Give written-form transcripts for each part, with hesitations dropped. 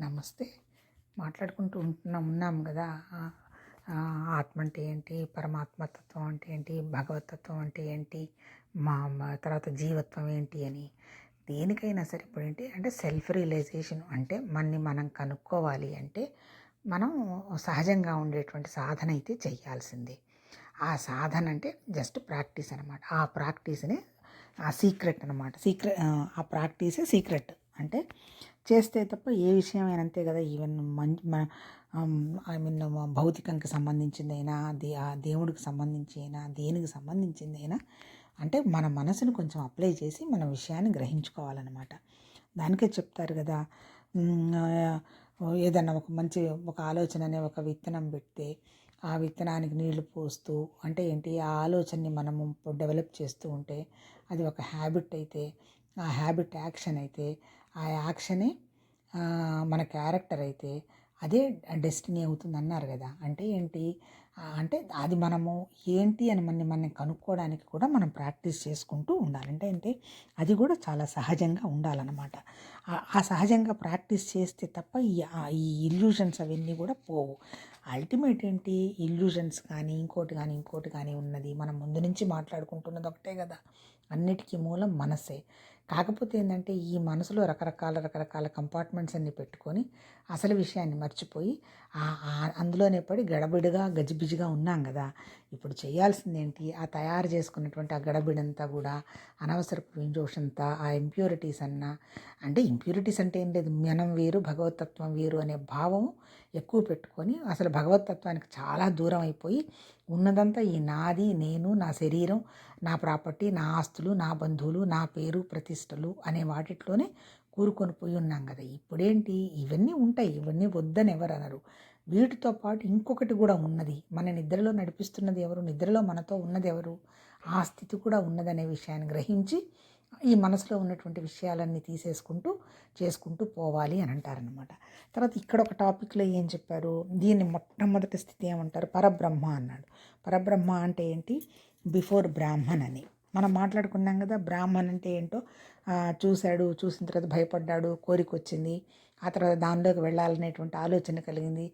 నమస్తే. మాట్లాడుకుంటూ ఉన్నాం కదా. ఆత్మ అంటే ఏంటి, పరమాత్మతత్వం అంటే ఏంటి, భగవతత్వం అంటే ఏంటి, తర్వాత జీవత్వం ఏంటి అని. దేనికైనా సరే ఇప్పుడు ఏంటి అంటే సెల్ఫ్ రియలైజేషన్ అంటే మనని మనం కనుక్కోవాలి అంటే మనం సహజంగా ఉండేటువంటి సాధన అయితే చేయాల్సిందే. ఆ సాధన అంటే జస్ట్ ప్రాక్టీస్ అనమాట. ఆ ప్రాక్టీస్ని ఆ సీక్రెట్ అనమాట. ఆ ప్రాక్టీసే సీక్రెట్. అంటే చేస్తే తప్ప ఏ విషయమైనా అంతే కదా. ఈవెన్ ఐ మీన్ భౌతికంకి సంబంధించిందైనా ఆ దేవుడికి సంబంధించి అయినా దేనికి సంబంధించిందైనా అంటే మన మనసును కొంచెం అప్లై చేసి మన విషయాన్ని గ్రహించుకోవాలన్నమాట. దానికే చెప్తారు కదా, ఏదన్నా ఒక ఆలోచన అనే ఒక విత్తనం పెడితే ఆ విత్తనానికి నీళ్లు పోస్తూ అంటే ఏంటి, ఆ ఆలోచనని మనము డెవలప్ చేస్తూ ఉంటే అది ఒక హ్యాబిట్ అయితే, ఆ హ్యాబిట్ యాక్షన్ అయితే, ఆ యాక్షనే మన క్యారెక్టర్ అయితే అదే డెస్టినీ అవుతుంది అన్నారు కదా. అంటే ఏంటి అంటే అది మనము ఏంటి అని మనం కనుక్కోవడానికి కూడా మనం ప్రాక్టీస్ చేసుకుంటూ ఉండాలి. అంటే అది కూడా చాలా సహజంగా ఉండాలన్నమాట. ఆ సహజంగా ప్రాక్టీస్ చేస్తే తప్ప ఈ ఇల్యూషన్స్ అవన్నీ కూడా పోవు. అల్టిమేట్ ఏంటి, ఇల్యూషన్స్ కానీ ఇంకోటి కానీ ఉన్నది మనం ముందు నుంచి మాట్లాడుకుంటున్నది ఒకటే కదా. అన్నిటికీ మూలం మనసే. కాకపోతే ఏంటంటే ఈ మనసులో రకరకాల కంపార్ట్మెంట్స్ అన్ని పెట్టుకొని అసలు విషయాన్ని మర్చిపోయి అందులోనే పడి గడబిడిగా గజిబిజిగా ఉన్నాం కదా. ఇప్పుడు చేయాల్సింది ఏంటి, ఆ తయారు చేసుకున్నటువంటి ఆ గడబిడంతా కూడా అనవసరపు వింజోషంతా, ఆ ఇంప్యూరిటీస్ అంటే ఇంప్యూరిటీస్ అంటే ఏం లేదు, మనం వేరు భగవతత్వం వేరు అనే భావం ఎక్కువ పెట్టుకొని అసలు భగవతత్వానికి చాలా దూరం అయిపోయి ఉన్నదంతా ఈ నాది, నేను, నా శరీరం, నా ప్రాపర్టీ, నా ఆస్తులు, నా బంధువులు, నా పేరు ప్రతిష్టలు అనే వాటిట్లోనే కూరుకొని పోయి ఉన్నాం కదా. ఇప్పుడేంటి, ఇవన్నీ ఉంటాయి, ఇవన్నీ వద్దని ఎవరు అనరు. వీటితో పాటు ఇంకొకటి కూడా ఉన్నది, మన నిద్రలో నడిపిస్తున్నది ఎవరు, నిద్రలో మనతో ఉన్నది ఎవరు, ఆ స్థితి కూడా ఉన్నదనే విషయాన్ని గ్రహించి ఈ మనసులో ఉన్నటువంటి విషయాలన్నీ చేసుకుంటూ పోవాలి అని అంటారనమాట. తర్వాత ఇక్కడ ఒక టాపిక్లో ఏం చెప్పారు, దీన్ని మొట్టమొదటి స్థితి ఏమంటారు, పరబ్రహ్మ అన్నాడు. పరబ్రహ్మ అంటే ఏంటి, బిఫోర్ బ్రాహ్మణ్ అని మనం మాట్లాడుకున్నాం కదా. బ్రాహ్మణ్ అంటే ఏంటో చూసిన తర్వాత భయపడ్డాడు, కోరిక వచ్చింది, ఆ తర్వాత దానిలోకి వెళ్ళాలనేటువంటి ఆలోచన కలిగింది.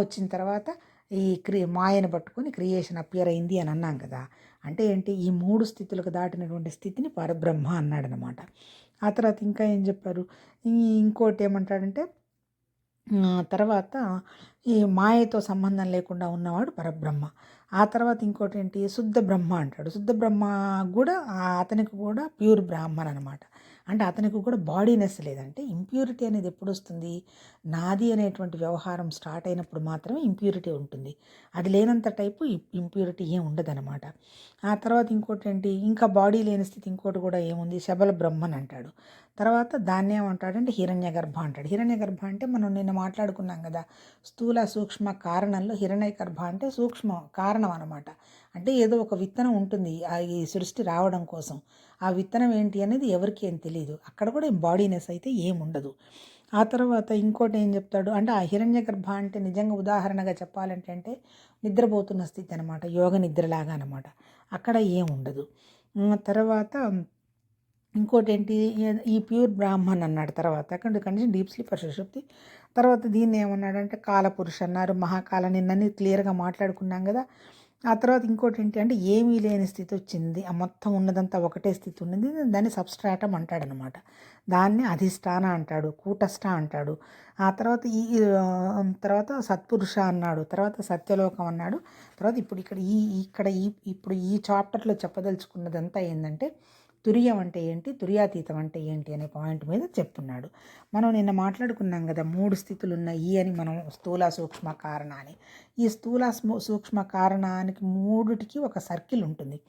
వచ్చిన తర్వాత ఈ మాయను పట్టుకొని క్రియేషన్ అపియర్ అయింది అని అన్నాం కదా. అంటే ఏంటి, ఈ 3 స్థితులకు దాటినటువంటి స్థితిని పరబ్రహ్మ అన్నాడనమాట. ఆ తర్వాత ఇంకా ఏం చెప్పారు, ఇంకోటి ఏమంటాడంటే తర్వాత ఈ మాయతో సంబంధం లేకుండా ఉన్నవాడు పరబ్రహ్మ. ఆ తర్వాత ఇంకోటి ఏంటి, శుద్ధ బ్రహ్మ అంటాడు. శుద్ధ బ్రహ్మ కూడా అతనికి కూడా ప్యూర్ బ్రాహ్మణ్ అనమాట. అంటే అతనికి కూడా బాడీనెస్ లేదంటే ఇంప్యూరిటీ అనేది ఎప్పుడు వస్తుంది, నాది అనేటువంటి వ్యవహారం స్టార్ట్ అయినప్పుడు మాత్రమే ఇంప్యూరిటీ ఉంటుంది. అది లేనంత టైపు ఇంప్యూరిటీ ఏం ఉండదనమాట. ఆ తర్వాత ఇంకోటి ఏంటి, ఇంకా బాడీ లేని స్థితి ఇంకోటి కూడా ఏముంది, శబల బ్రహ్మన్ అంటాడు. తర్వాత దాన్ని ఏమంటాడంటే హిరణ్య గర్భ అంటాడు. హిరణ్య గర్భ అంటే మనం నిన్న మాట్లాడుకున్నాం కదా, స్థూల సూక్ష్మ కారణంలో హిరణ్య గర్భ అంటే సూక్ష్మ కారణం అనమాట. అంటే ఏదో ఒక విత్తనం ఉంటుంది ఈ సృష్టి రావడం కోసం. ఆ విత్తనం ఏంటి అనేది ఎవరికి ఏం తెలియదు. అక్కడ కూడా బాడీనెస్ అయితే ఏముండదు. ఆ తర్వాత ఇంకోటి ఏం చెప్తాడు అంటే, ఆ హిరణ్య గర్భ అంటే నిజంగా ఉదాహరణగా చెప్పాలంటే నిద్రపోతున్న స్థితి అనమాట, యోగ నిద్రలాగా అనమాట. అక్కడ ఏముండదు. తర్వాత ఇంకోటి ఏంటి, ఈ ప్యూర్ బ్రాహ్మణ్ అన్నాడు. తర్వాత కండిషన్ డీప్ స్లీపర్ సుషుప్తి. తర్వాత దీన్ని ఏమన్నాడంటే కాలపురుష అన్నారు, మహాకాల. నిన్నని క్లియర్గా మాట్లాడుకున్నాం కదా. ఆ తర్వాత ఇంకోటి ఏంటి అంటే ఏమీ లేని స్థితి వచ్చింది, ఆ మొత్తం ఉన్నదంతా ఒకటే స్థితి ఉన్నది, దాన్ని సబ్స్ట్రాటం అంటాడనమాట. దాన్ని అధిష్టాన అంటాడు, కూటస్థ అంటాడు. ఆ తర్వాత తర్వాత సత్పురుష అన్నాడు, తర్వాత సత్యలోకం అన్నాడు. తర్వాత ఇప్పుడు ఈ చాప్టర్లో చెప్పదలుచుకున్నదంతా ఏంటంటే తురియం అంటే ఏంటి, తుర్యాతీతం అంటే ఏంటి అనే పాయింట్ మీద చెప్తున్నాడు. మనం నిన్న మాట్లాడుకున్నాం కదా, 3 స్థితులు ఉన్నాయి అని, మనం స్థూల సూక్ష్మ కారణ అని. ఈ స్థూల సూక్ష్మ కారణానికి 3టికి ఒక సర్కిల్ ఉంటుంది.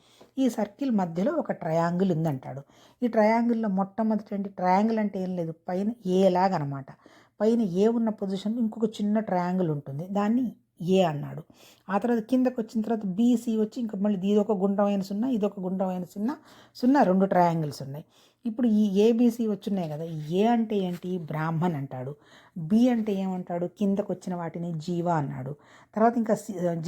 ఈ సర్కిల్ మధ్యలో ఒక ట్రయాంగిల్ ఉందంటాడు. ఈ ట్రయాంగిల్లో మొట్టమొదటి ట్రయాంగిల్ అంటే ఏం లేదు, పైన ఏలాగా అనమాట. పైన ఏ ఉన్న పొజిషన్లో ఇంకొక చిన్న ట్రయాంగిల్ ఉంటుంది, దాన్ని ఏ అన్నాడు. ఆ తర్వాత కిందకు వచ్చిన తర్వాత బీసీ వచ్చి ఇంకా మళ్ళీ ఇదొక గుండ్రమైన సున్నా, ఇదొక గుండ్రమైన సున్నా 2 ట్రయాంగిల్స్ ఉన్నాయి. ఇప్పుడు ఈ ఏబీసీ వచ్చున్నాయి కదా, ఏ అంటే ఏంటి, బ్రాహ్మణ్ అంటాడు. బి అంటే ఏమంటాడు, కిందకు వచ్చిన వాటిని జీవ అన్నాడు. తర్వాత ఇంకా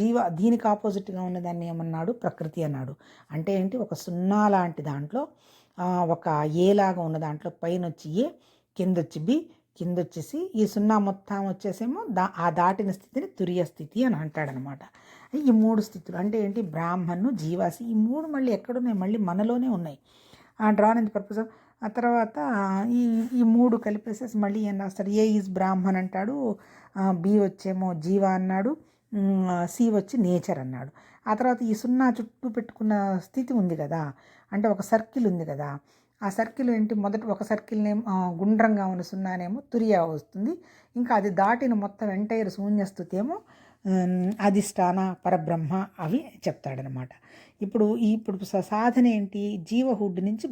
జీవ దీనికి ఆపోజిట్గా ఉన్నదాన్ని ఏమన్నాడు, ప్రకృతి అన్నాడు. అంటే ఏంటి, ఒక సున్నా లాంటి దాంట్లో ఒక ఏలాగా ఉన్న దాంట్లో పైన వచ్చి ఏ, కింద వచ్చి బి, కింద వచ్చేసి ఈ సున్నా మొత్తం వచ్చేసేమో ఆ దాటిన స్థితిని తురియ స్థితి అని అంటాడనమాట. ఈ 3 స్థితులు అంటే ఏంటి, బ్రాహ్మణు, జీవాసి, ఈ 3 మళ్ళీ ఎక్కడున్నాయి, మళ్ళీ మనలోనే ఉన్నాయి. Drawn in the purpose of. ఆ తర్వాత ఈ ఈ 3 కలిపేసేసి మళ్ళీ ఏం రాస్తాడు, ఏ ఈజ్ బ్రాహ్మణ్ అంటాడు, బి వచ్చేమో జీవ అన్నాడు, సి వచ్చి నేచర్ అన్నాడు. ఆ తర్వాత ఈ సున్నా చుట్టూ పెట్టుకున్న స్థితి ఉంది కదా, అంటే ఒక సర్కిల్ ఉంది కదా, ఆ సర్కిల్ ఏంటి, మొదట ఒక సర్కిల్నేమో గుండ్రంగా ఉన్న సున్నానేమో తురియా వస్తుంది, ఇంకా అది దాటిన మొత్తం ఎంటైర్ శూన్యస్థుతి ఏమో అధిష్టాన, పరబ్రహ్మ అవి చెప్తాడనమాట. ఇప్పుడు సాధన ఏంటి, జీవహుడ్ నుంచి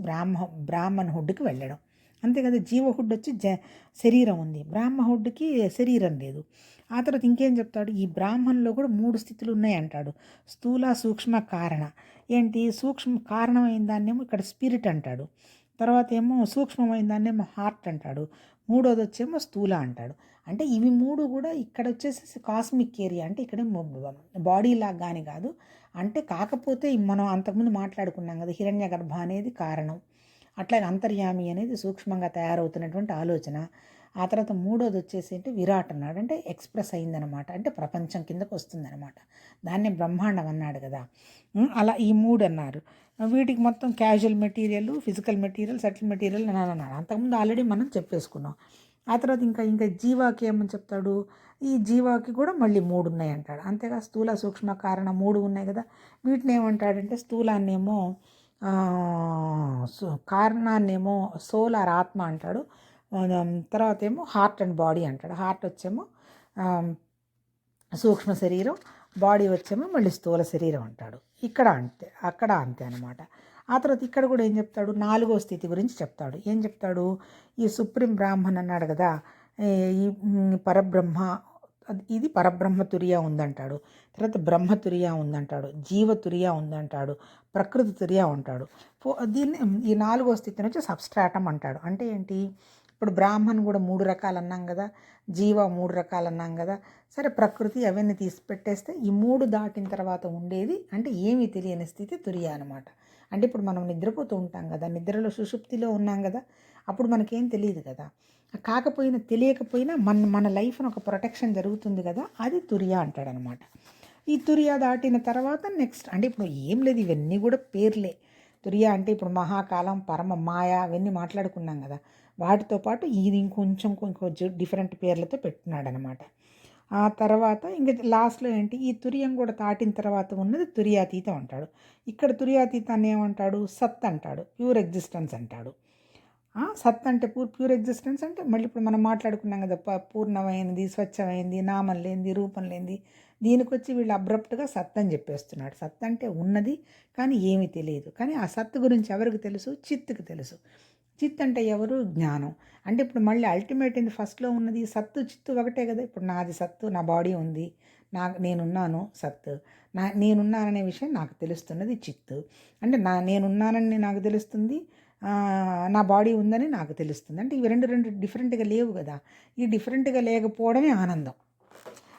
బ్రాహ్మణహుడ్కి వెళ్ళడం, అంతే కదా. జీవహుడ్ వచ్చి శరీరం ఉంది, బ్రాహ్మహుడ్కి శరీరం లేదు. ఆ తర్వాత ఇంకేం చెప్తాడు, ఈ బ్రాహ్మణంలో కూడా 3 స్థితులు ఉన్నాయి అంటాడు, స్థూల, సూక్ష్మ, కారణ. ఏంటి, సూక్ష్మ కారణమైన దాన్నేమో ఇక్కడ స్పిరిట్ అంటాడు, తర్వాత ఏమో సూక్ష్మమైన దాన్నేమో హార్ట్ అంటాడు, మూడోది వచ్చేమో స్థూల అంటాడు. అంటే ఇవి 3 కూడా ఇక్కడ వచ్చేసి కాస్మిక్ ఏరియా, అంటే ఇక్కడ బాడీ లాగా కానీ కాదు. అంటే కాకపోతే మనం అంతకుముందు మాట్లాడుకున్నాం కదా, హిరణ్య గర్భ అనేది కారణం, అట్లాగే అంతర్యామి అనేది సూక్ష్మంగా తయారవుతున్నటువంటి ఆలోచన. ఆ తర్వాత మూడోది వచ్చేసి అంటే విరాట్ అన్నాడు, అంటే ఎక్స్ప్రెస్ అయిందనమాట, అంటే ప్రపంచం కిందకు వస్తుందన్నమాట, దాన్నే బ్రహ్మాండం అన్నాడు కదా. అలా ఈ 3 అన్నారు. వీటికి మొత్తం casual material, physical material, settle material అని అన్నాడు. అంతకుముందు ఆల్రెడీ మనం చెప్పేసుకున్నాం. ఆ తర్వాత ఇంకా జీవాకి ఏమని చెప్తాడు, ఈ జీవాకి కూడా మళ్ళీ 3 ఉన్నాయి అంటాడు, అంతేగా. స్థూల, సూక్ష్మ, కారణ 3 ఉన్నాయి కదా. వీటిని ఏమంటాడంటే, స్థూలాన్నేమో కారణాన్నేమో సోల్ ఆర్ ఆత్మ అంటాడు, తర్వాత ఏమో హార్ట్ అండ్ బాడీ అంటాడు. హార్ట్ వచ్చేమో సూక్ష్మ శరీరం, బాడీ వచ్చేమో మళ్ళీ స్థూల శరీరం అంటాడు. ఇక్కడ అంతే, అక్కడ అంతే అనమాట. ఆ తర్వాత ఇక్కడ కూడా ఏం చెప్తాడు, 4వ స్థితి గురించి చెప్తాడు. ఏం చెప్తాడు, ఈ సుప్రీం బ్రాహ్మణ్ అన్నాడు కదా, ఈ పరబ్రహ్మ, ఇది పరబ్రహ్మ తురియా ఉందంటాడు, తర్వాత బ్రహ్మ తురియా ఉందంటాడు, జీవ తురియా ఉందంటాడు, ప్రకృతి తురియా ఉంటాడు. దీన్ని ఈ 4వ స్థితి నుంచి సబ్స్ట్రాటం అంటాడు. అంటే ఏంటి, ఇప్పుడు బ్రాహ్మణ్ కూడా 3 రకాలు అన్నాం కదా, జీవ 3 రకాలు అన్నాం కదా. సరే, ప్రకృతి అవన్నీ తీసి పెట్టేస్తే ఈ 3 దాటిన తర్వాత ఉండేది అంటే ఏమీ తెలియని స్థితి తురియా అనమాట. అంటే ఇప్పుడు మనం నిద్రపోతూ ఉంటాం కదా, నిద్రలో సుషుప్తిలో ఉన్నాం కదా, అప్పుడు మనకేం తెలియదు కదా. కాకపోయినా తెలియకపోయినా మన లైఫ్ని ఒక ప్రొటెక్షన్ జరుగుతుంది కదా, అది తురియా అంటాడనమాట. ఈ తురియా దాటిన తర్వాత నెక్స్ట్ అంటే ఇప్పుడు ఏం లేదు, ఇవన్నీ కూడా పేర్లే. తురియా అంటే ఇప్పుడు మహాకాలం, పరమ మాయ అవన్నీ మాట్లాడుకున్నాం కదా, వాటితో పాటు ఇది ఇంకొంచెం డిఫరెంట్ పేర్లతో పెట్టున్నాడు అనమాట. ఆ తర్వాత ఇంకా లాస్ట్లో ఏంటి, ఈ తురియం కూడా దాటిన తర్వాత ఉన్నది తురియాతీతం అంటాడు. ఇక్కడ తురియాతీతాన్ని ఏమంటాడు, సత్ అంటాడు, ప్యూర్ ఎగ్జిస్టెన్స్ అంటాడు. సత్ అంటే ప్యూర్ ఎగ్జిస్టెన్స్ అంటే మళ్ళీ ఇప్పుడు మనం మాట్లాడుకున్నాం కదా, పూర్ణమైనది, స్వచ్ఛమైంది, నామం లేనిది, రూపం లేనిది. దీనికి వచ్చి వీళ్ళు అబ్రప్ట్గా సత్ అని చెప్పేస్తున్నాడు. సత్ అంటే ఉన్నది కానీ ఏమీ తెలియదు. కానీ ఆ సత్తు గురించి ఎవరికి తెలుసు, చిత్తుకు తెలుసు. చిత్ అంటే ఎవరు, జ్ఞానం. అంటే ఇప్పుడు మళ్ళీ అల్టిమేట్ ఏంది, ఫస్ట్లో ఉన్నది సత్తు చిత్తు ఒకటే కదా. ఇప్పుడు నాది సత్తు, నా బాడీ ఉంది, నేనున్నాను సత్తు, నేనున్నాననే విషయం నాకు తెలుస్తున్నది చిత్తు. అంటే నేనున్నానని నాకు తెలుస్తుంది, నా బాడీ ఉందని నాకు తెలుస్తుంది. అంటే ఇవి రెండు డిఫరెంట్గా లేవు కదా. ఈ డిఫరెంట్గా లేకపోవడమే ఆనందం.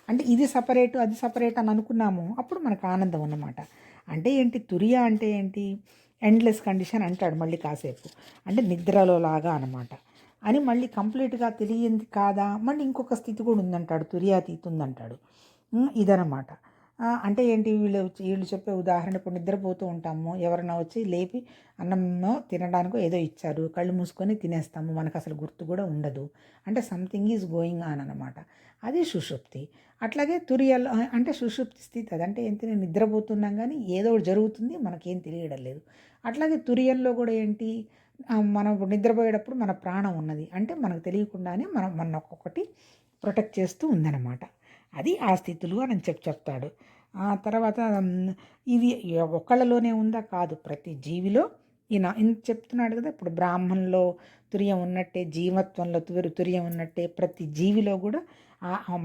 అంటే ఇది సపరేటు అది సపరేట్ అని అనుకున్నాము, అప్పుడు మనకు ఆనందం అన్నమాట. అంటే ఏంటి, తురియా అంటే ఏంటి, ఎండ్లెస్ కండిషన్ అంటాడు మళ్ళీ కాసేపు, అంటే నిద్రలో లాగా అనమాట. అని మళ్ళీ కంప్లీట్గా తెలియంది కాదా, మళ్ళీ ఇంకొక స్థితి కూడా ఉందంటాడు, తురియాతీతి ఉందంటాడు. ఇదనమాట. అంటే ఏంటి, వీళ్ళు చెప్పే ఉదాహరణ, ఇప్పుడు నిద్రపోతూ ఉంటాము, ఎవరైనా వచ్చి లేపి అన్నమో తినడానికో ఏదో ఇచ్చారు, కళ్ళు మూసుకొని తినేస్తాము, మనకు అసలు గుర్తు కూడా ఉండదు. అంటే సంథింగ్ ఈజ్ గోయింగ్ ఆన్ అనమాట, అది సుషుప్తి. అట్లాగే తురియల్ అంటే సుషుప్తి స్థితి, అదంటే ఏంటి, నిద్రపోతున్నాం కానీ ఏదో జరుగుతుంది, మనకేం తెలియడం లేదు. అట్లాగే తురియల్లో కూడా ఏంటి, మనం నిద్రపోయేటప్పుడు మన ప్రాణం ఉన్నది, అంటే మనకు తెలియకుండానే మన ఒక్కొక్కటి ప్రొటెక్ట్ చేస్తూ ఉందన్నమాట. అది ఆ స్థితులు అని చెప్తాడు. ఆ తర్వాత ఇది ఒకళ్ళలోనే ఉందా, కాదు, ప్రతి జీవిలో ఇంత చెప్తున్నాడు కదా. ఇప్పుడు బ్రాహ్మణంలో తురియం ఉన్నట్టే, జీవత్వంలో తురియం ఉన్నట్టే, ప్రతి జీవిలో కూడా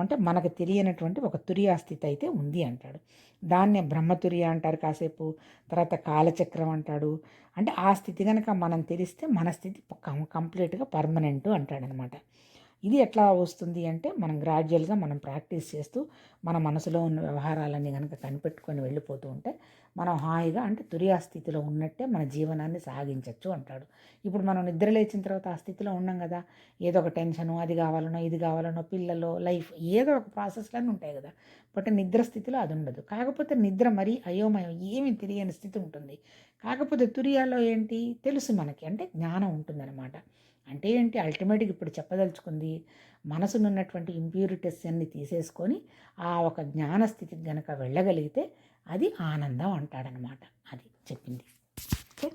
అంటే మనకు తెలియనటువంటి ఒక తురియా స్థితి అయితే ఉంది అంటాడు. దాన్నే బ్రహ్మతుర్య అంటారు కాసేపు, తర్వాత కాలచక్రం అంటాడు. అంటే ఆ స్థితి కనుక మనం తెలిస్తే మన స్థితి కంప్లీట్గా పర్మనెంట్ అంటాడనమాట. ఇది ఎట్లా వస్తుంది అంటే మనం గ్రాడ్యువల్గా మనం ప్రాక్టీస్ చేస్తూ మన మనసులో ఉన్న వ్యవహారాలన్నీ కనుక కనిపెట్టుకొని వెళ్ళిపోతూ ఉంటే మనం హాయిగా అంటే తురియా స్థితిలో ఉన్నట్టే మన జీవనాన్ని సాగించవచ్చు అంటాడు. ఇప్పుడు మనం నిద్ర లేచిన తర్వాత ఆ స్థితిలో ఉన్నాం కదా, ఏదో ఒక టెన్షను, అది కావాలనో ఇది కావాలనో పిల్లలు లైఫ్ ఏదో ఒక ప్రాసెస్లన్నీ ఉంటాయి కదా. బట్ నిద్ర స్థితిలో అది ఉండదు. కాకపోతే నిద్ర మరీ అయోమయం ఏమీ తెలియని స్థితి ఉంటుంది. కాకపోతే తురియాలో ఏంటి తెలుసు మనకి, అంటే జ్ఞానం ఉంటుందన్నమాట. అంటే ఏంటి అల్టిమేట్గా ఇప్పుడు చెప్పదలుచుకుంది, మనసునున్నటువంటి ఇంప్యూరిటీస్ అన్ని తీసేసుకొని ఆ ఒక జ్ఞాన స్థితికి గనక వెళ్ళగలిగితే అది ఆనందం అంటాడనమాట. అది చెప్పింది. ఓకే.